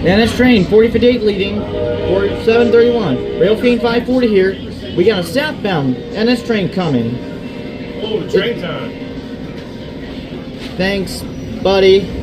NS train 4058 leading 4731. Railfanning 540 here. We got a southbound NS train coming. Oh, train time. Thanks, buddy.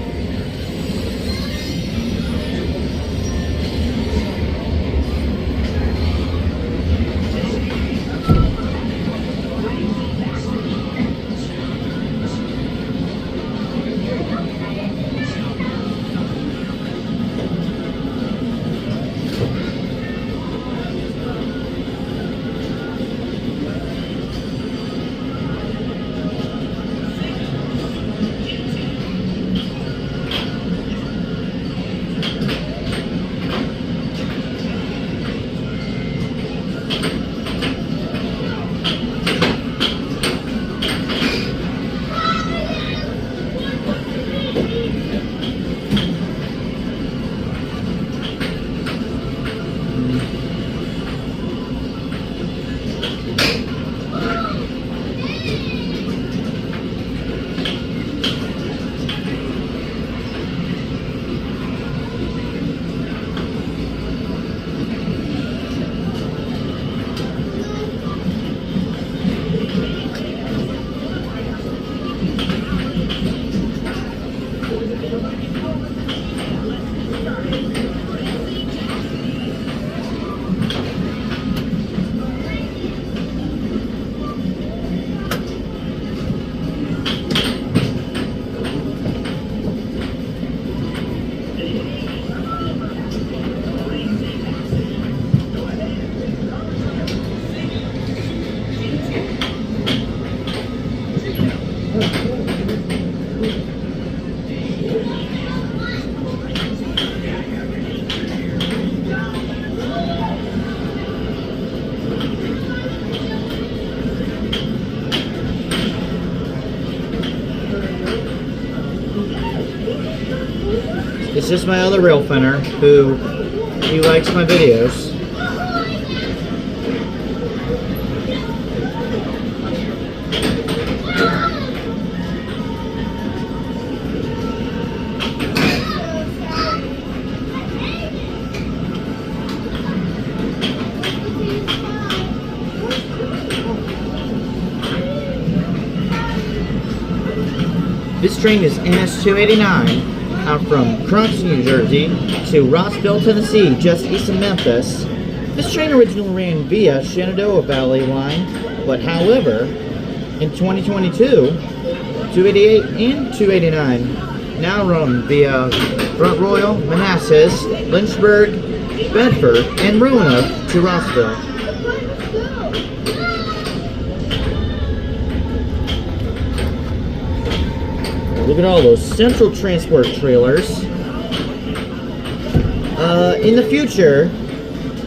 It's just my other Railfanner who he likes my videos. This train is NS289 out from Crumpton, New Jersey to Rossville, Tennessee, just east of Memphis. This train originally ran via Shenandoah Valley line, but however, in 2022, 288 and 289 now run via Front Royal, Manassas, Lynchburg, Bedford, and Roanoke to Rossville. Look at all those Central Transport trailers. In the future,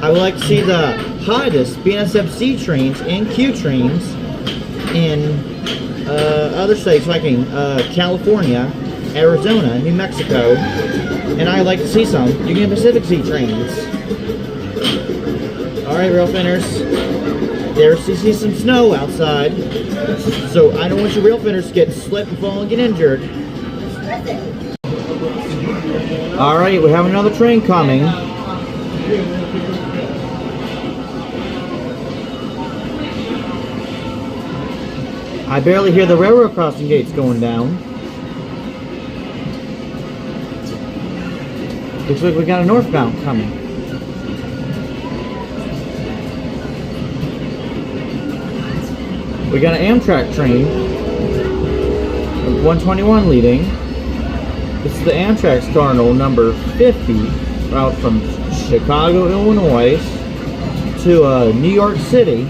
I would like to see the hottest BNSF-C trains and Q trains in other states like in California, Arizona, New Mexico, and I'd like to see some Union Pacific C trains. Alright, Railfanners, there's to see some snow outside, so I don't want your Railfanners to get slipped and fall and get injured. Alright, we have another train coming. I barely hear the railroad crossing gates going down. Looks like we got a northbound coming. We got an Amtrak train, 121 leading. This is the Amtrak's Cardinal number 50, out from Chicago, Illinois to New York City.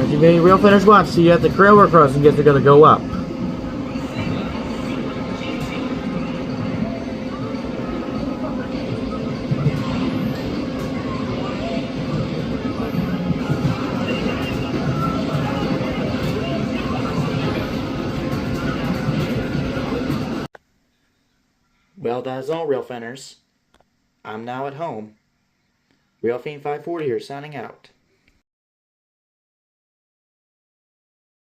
As you may Railfanners watch, see at the railroad crossing gates are going to go up. Well, that is all, Railfanners. I'm now at home. Railfanning 540 here, signing out.